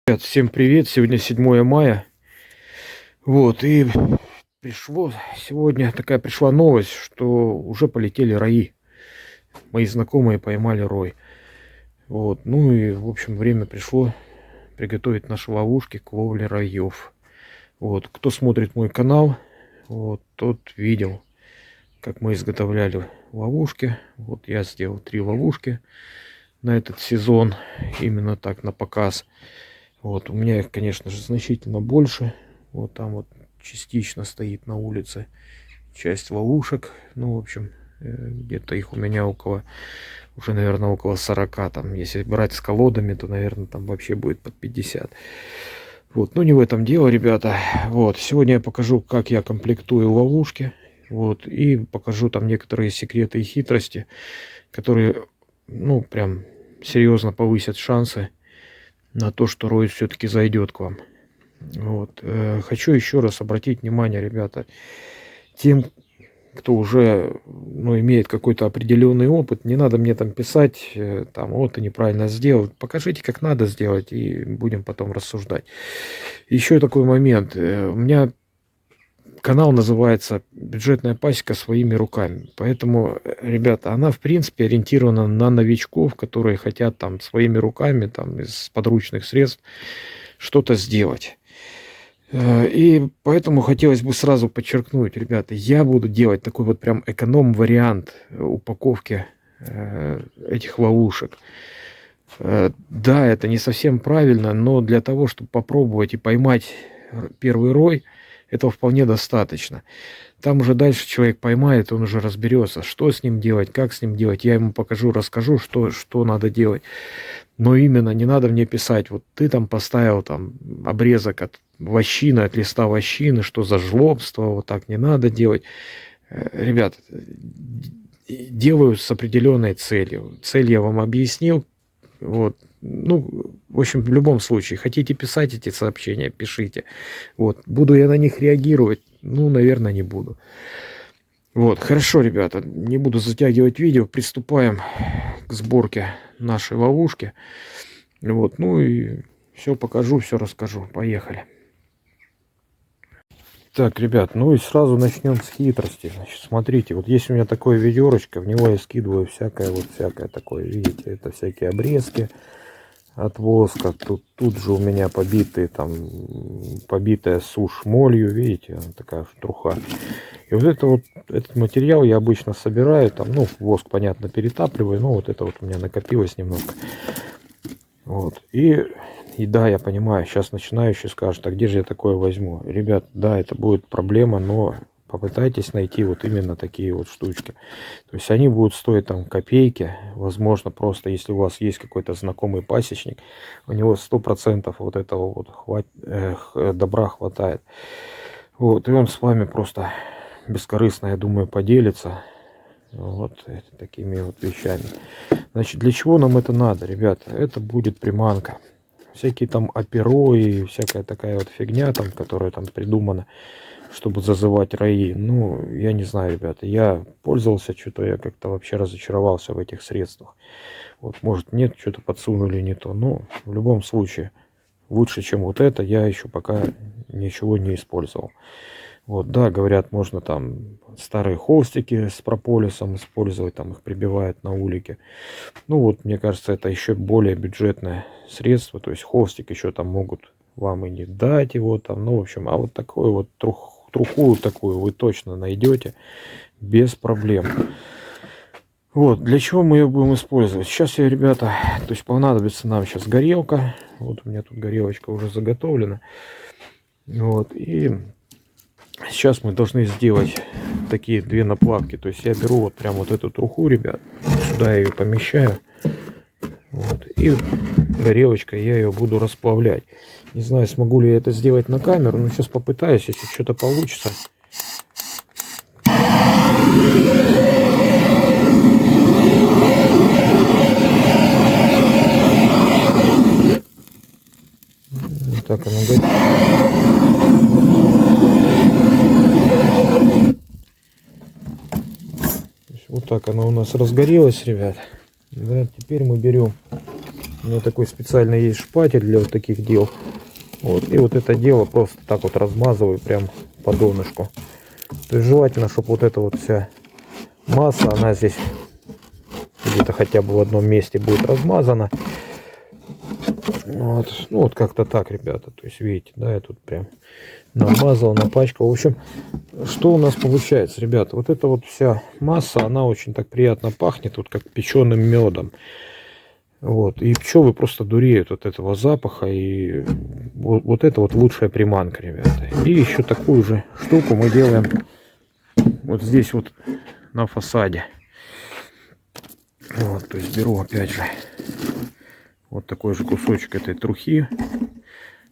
Ребят, всем привет! Сегодня 7 мая. Вот, и сегодня пришла новость, что уже полетели рои. Мои знакомые поймали рой. Вот, ну и, в общем, время пришло приготовить наши ловушки к ловле роев. Вот, кто смотрит мой канал, вот, тот видел, как мы изготовляли ловушки. Вот я сделал 3 ловушки на этот сезон, именно так, на показ. Вот, у меня их, конечно же, значительно больше. Вот там вот частично стоит на улице часть ловушек. Ну, в общем, где-то их у меня уже, наверное, около 40. Там, если брать с колодами, то, наверное, там вообще будет под 50. Вот, ну не в этом дело, ребята. Вот, сегодня я покажу, как я комплектую ловушки. Вот, и покажу там некоторые секреты и хитрости, которые, ну, прям серьезно повысят шансы на то, что рой все-таки зайдет к вам. Вот. Хочу еще раз обратить внимание, ребята, тем, кто уже, ну, имеет какой-то определенный опыт, не надо мне там писать, там, вот ты неправильно сделал. Покажите, как надо сделать, и будем потом рассуждать. Еще такой момент. У меня канал называется «Бюджетная пасека своими руками». Поэтому, ребята, она, в принципе, ориентирована на новичков, которые хотят там своими руками, там, из подручных средств что-то сделать. И поэтому хотелось бы сразу подчеркнуть, ребята, я буду делать такой вот прям эконом-вариант упаковки этих ловушек. Да, это не совсем правильно, но для того, чтобы попробовать и поймать первый рой, этого вполне достаточно. Там уже дальше человек поймает, он уже разберется, что с ним делать, как с ним делать. Я ему покажу, расскажу, что надо делать. Но именно не надо мне писать, вот ты там поставил там обрезок от вощины, от листа вощины, что за жлобство, вот так не надо делать. Ребят, делаю с определенной целью. Цель я вам объяснил. Вот. Ну, в общем, в любом случае, хотите писать эти сообщения, пишите. Вот. Буду я на них реагировать? Ну, наверное, не буду. Вот, хорошо, ребята, не буду затягивать видео, приступаем к сборке нашей ловушки. Вот, ну и все покажу, все расскажу. Поехали. Так, ребят, ну и сразу начнем с хитрости. Значит, смотрите, вот есть у меня такое ведерочко, в него я скидываю всякое такое, видите, это всякие обрезки от воска. Тут же у меня побитая сушь молью, видите, она такая труха. И вот этот материал я обычно собираю, там, ну, воск, понятно, перетапливаю, но вот это вот у меня накопилось немножко. Вот, и да, я понимаю, сейчас начинающие скажут, а где же я такое возьму? Ребят, да, это будет проблема, но попытайтесь найти вот именно такие вот штучки. То есть они будут стоить там копейки, возможно, просто если у вас есть какой-то знакомый пасечник, у него 100% вот этого вот добра хватает. Вот, и он с вами просто бескорыстно, я думаю, поделится вот такими вот вещами. Значит, для чего нам это надо, ребята? Это будет приманка. Всякие там оперо и всякая такая вот фигня там, которая там придумана, чтобы зазывать рои. Ну, я не знаю, ребята, я пользовался, что-то я как-то вообще разочаровался в этих средствах. Вот, может, нет, что-то подсунули не то. Но в любом случае, лучше, чем вот это, я еще пока ничего не использовал. Вот, да, говорят, можно там старые холстики с прополисом использовать, там их прибивают на улике. Ну вот, мне кажется, это еще более бюджетное средство. То есть холстик еще там могут вам и не дать его там. Ну, в общем, а вот такую вот труху такую вы точно найдете без проблем. Вот, для чего мы ее будем использовать? Сейчас я, ребята, то есть понадобится нам сейчас горелка. Вот у меня тут горелочка уже заготовлена. Вот, и сейчас мы должны сделать такие 2 наплавки. То есть я беру вот прям вот эту труху, ребят, сюда я ее помещаю. Вот, и горелочкой я ее буду расплавлять. Не знаю, смогу ли я это сделать на камеру, но сейчас попытаюсь, если что-то получится. Вот так оно горит. Вот так оно у нас разгорелось, ребят. Да, теперь мы берем У меня такой специальный есть шпатель для вот таких дел. Вот. И вот это дело просто так вот размазываю прям по донышку. То есть желательно, чтобы вот эта вот вся масса, она здесь где-то хотя бы в одном месте будет размазана. Вот. Ну вот как-то так, ребята. То есть видите, да, я тут прям намазал, напачкал. В общем, что у нас получается, ребята? Вот эта вот вся масса, она очень так приятно пахнет, вот как печеным медом. Вот. И пчелы просто дуреют от этого запаха. И вот это вот лучшая приманка, ребята. И еще такую же штуку мы делаем вот здесь вот на фасаде. Вот, то есть беру опять же вот такой же кусочек этой трухи.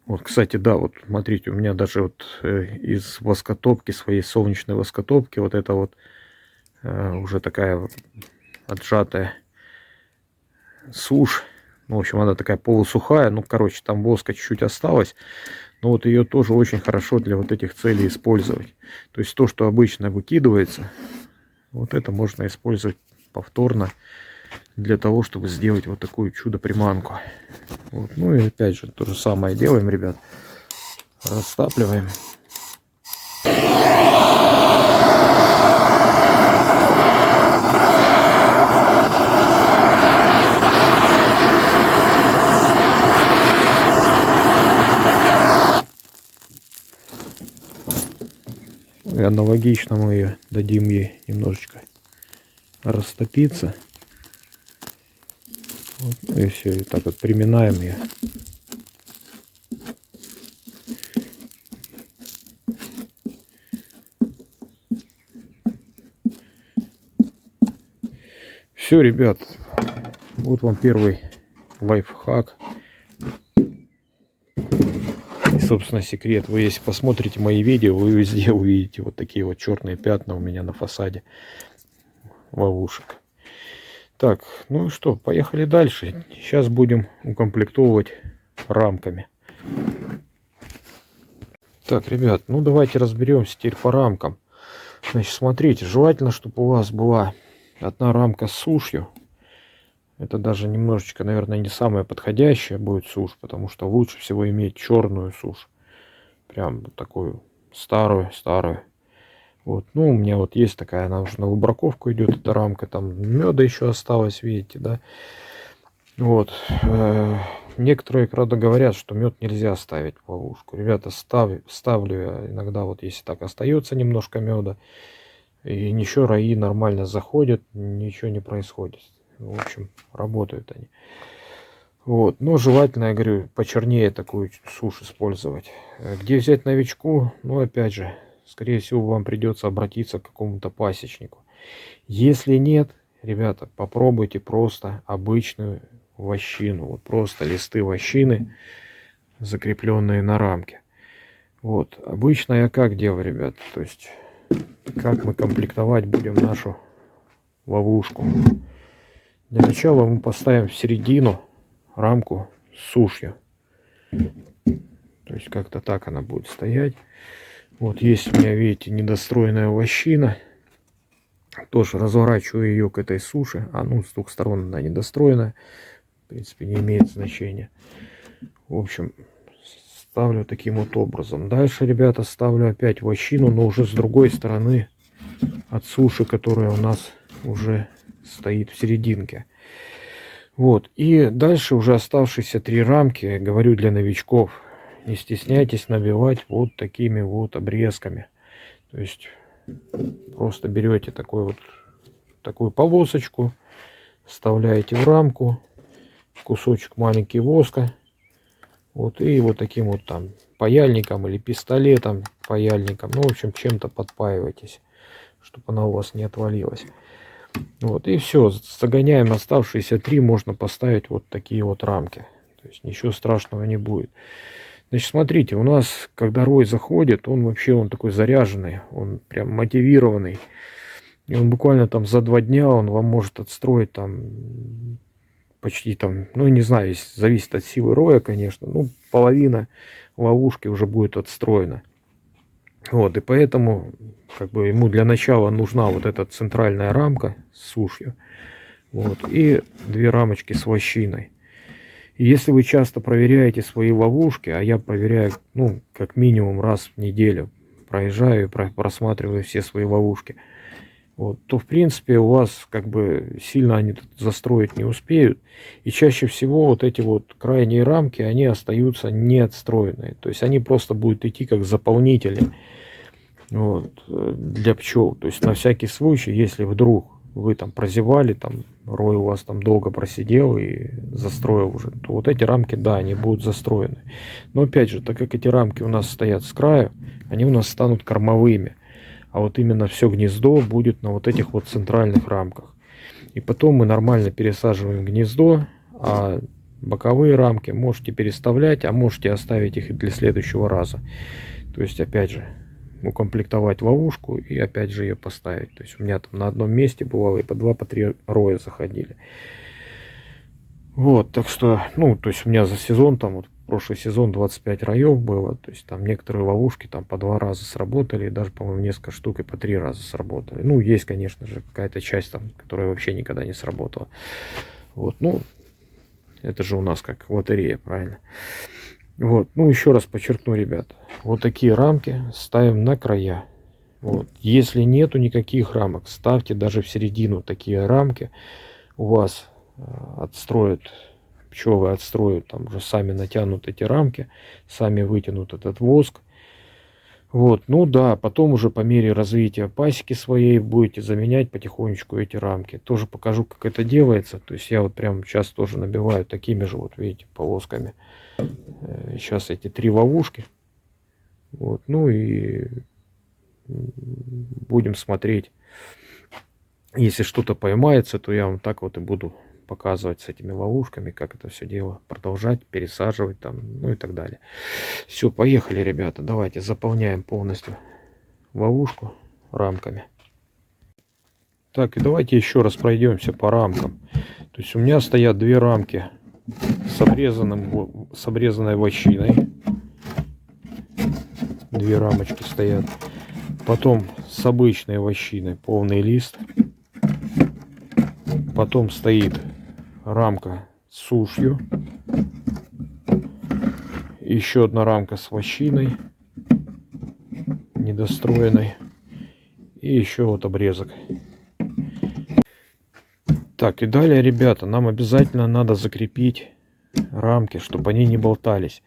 Вот, кстати, да, вот смотрите, у меня даже вот из воскотопки, своей солнечной воскотопки, вот это вот уже такая вот отжатая сушь. Ну, в общем, она такая полусухая. Ну, короче, там воска чуть-чуть осталось. Но вот ее тоже очень хорошо для вот этих целей использовать. То есть то, что обычно выкидывается, вот это можно использовать повторно для того, чтобы сделать вот такую чудо-приманку. Вот. Ну и опять же, то же самое делаем, ребят. Растапливаем. И аналогично мы ее дадим ей немножечко растопиться. Вот, и все, и так вот приминаем ее. Все, ребят, вот вам первый лайфхак. И, собственно, секрет. Вы, если посмотрите мои видео, вы везде увидите вот такие вот черные пятна у меня на фасаде ловушек. Так, ну что, поехали дальше. Сейчас будем укомплектовывать рамками. Так, ребят, ну давайте разберемся теперь по рамкам. Значит, смотрите, желательно, чтобы у вас была одна рамка с сушью. Это даже немножечко, наверное, не самая подходящая будет сушь, потому что лучше всего иметь черную сушь. Прям такую старую. Вот, ну, у меня вот есть такая, она уже на выбраковку идет, эта рамка, там меда еще осталось, видите, да. Вот, некоторые, правда, говорят, что мед нельзя ставить в ловушку. Ребята, ставлю я иногда, вот если так остается немножко меда, и ничего, раи нормально заходят, ничего не происходит. В общем, работают они. Вот, но желательно, я говорю, почернее такую сушь использовать. Где взять новичку? Ну, опять же, скорее всего, вам придется обратиться к какому-то пасечнику. Если нет, ребята, попробуйте просто обычную вощину. Вот просто листы вощины, закрепленные на рамке. Вот, обычно я как делаю, ребята, то есть, как мы комплектовать будем нашу ловушку. Для начала мы поставим в середину рамку с сушью. То есть как-то так она будет стоять. Вот есть у меня, видите, недостроенная вощина. Тоже разворачиваю ее к этой суше. А ну, с двух сторон она недостроенная. В принципе, не имеет значения. В общем, ставлю таким вот образом. Дальше, ребята, ставлю опять вощину, но уже с другой стороны от суши, которая у нас уже стоит в серединке. Вот. И дальше уже оставшиеся 3 рамки, говорю для новичков, не стесняйтесь набивать вот такими вот обрезками. То есть просто берете такую полосочку, вставляете в рамку, кусочек маленький воска, вот, и вот таким вот там паяльником или пистолетом, паяльником, ну, в общем, чем-то подпаивайтесь, чтобы она у вас не отвалилась. Вот, и все, загоняем оставшиеся 3, можно поставить вот такие вот рамки. То есть ничего страшного не будет. Значит, смотрите, у нас, когда рой заходит, он такой заряженный, он прям мотивированный. И он буквально там за 2 дня он вам может отстроить там почти там, ну не знаю, зависит от силы роя, конечно, ну половина ловушки уже будет отстроена. Вот, и поэтому как бы ему для начала нужна вот эта центральная рамка с сушью. Вот, и 2 рамочки с вощиной. И если вы часто проверяете свои ловушки, а я проверяю, ну, как минимум раз в неделю, проезжаю, просматриваю все свои ловушки, вот, то, в принципе, у вас как бы сильно они тут застроить не успеют. И чаще всего вот эти вот крайние рамки, они остаются неотстроенные. То есть они просто будут идти как заполнители, вот, для пчел. То есть на всякий случай, если вдруг вы там прозевали, там рой у вас там долго просидел и застроил уже, то вот эти рамки, да, они будут застроены. Но опять же, так как эти рамки у нас стоят с краю, они у нас станут кормовыми. А вот именно все гнездо будет на вот этих вот центральных рамках. И потом мы нормально пересаживаем гнездо, а боковые рамки можете переставлять, а можете оставить их для следующего раза. То есть, опять же, укомплектовать ловушку и опять же ее поставить. То есть у меня там на одном месте бывало и по 2, по 3 роя заходили. Вот, так что, ну, то есть у меня за сезон, там вот прошлый сезон 25 раев было, то есть там некоторые ловушки там по 2 раза сработали, и даже, по-моему, несколько штук и по 3 раза сработали. Ну, есть, конечно же, какая-то часть там, которая вообще никогда не сработала. Вот, ну, это же у нас как лотерея, правильно? Вот, ну, еще раз подчеркну, ребята, вот такие рамки ставим на края. Вот, если нету никаких рамок, ставьте даже в середину такие рамки, у вас отстроят, пчелы отстроят, там уже сами натянут эти рамки, сами вытянут этот воск. Вот, ну да, потом уже по мере развития пасеки своей будете заменять потихонечку эти рамки. Тоже покажу, как это делается. То есть я вот прямо сейчас тоже набиваю такими же, вот видите, полосками. Сейчас эти 3 ловушки. Вот, ну и будем смотреть. Если что-то поймается, то я вам так вот и буду показывать с этими ловушками, как это все дело продолжать, пересаживать там, ну и так далее. Все, поехали, ребята, давайте заполняем полностью ловушку рамками. Так, и давайте еще раз пройдемся по рамкам. То есть у меня стоят 2 рамки с обрезанной вощиной. 2 рамочки стоят. Потом с обычной вощиной полный лист. Потом стоит рамка с сушью. Еще одна рамка с вощиной недостроенной. И еще вот обрезок. Так, и далее, ребята, нам обязательно надо закрепить рамки, чтобы они не болтались.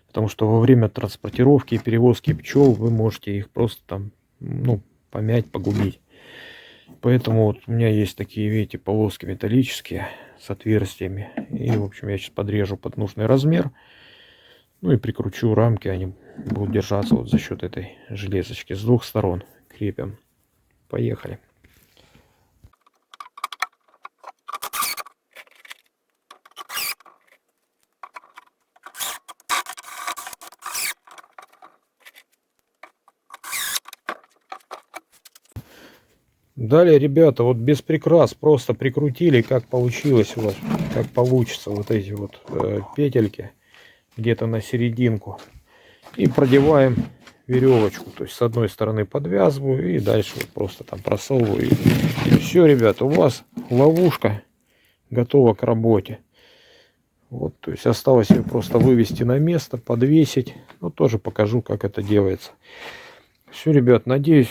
Потому что во время транспортировки и перевозки пчел вы можете их просто там, ну, помять, погубить. Поэтому вот у меня есть такие, видите, полоски металлические с отверстиями. И, в общем, я сейчас подрежу под нужный размер. Ну и прикручу рамки, они будут держаться вот за счет этой железочки. С 2 сторон крепим. Поехали. Далее, ребята, вот без прикрас просто прикрутили, как получилось у вас, как получится вот эти вот петельки где-то на серединку. И продеваем веревочку, то есть с одной стороны подвязываю и дальше вот просто там просовываю. И все, ребята, у вас ловушка готова к работе. Вот, то есть осталось ее просто вывести на место, подвесить. Ну, тоже покажу, как это делается. Все, ребят, надеюсь,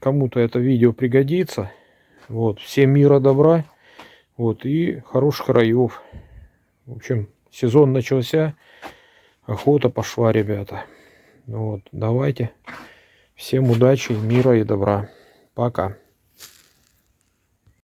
кому-то это видео пригодится. Вот, всем мира, добра. Вот, и хороших раев. В общем, сезон начался. Охота пошла, ребята. Вот, давайте. Всем удачи, мира и добра. Пока.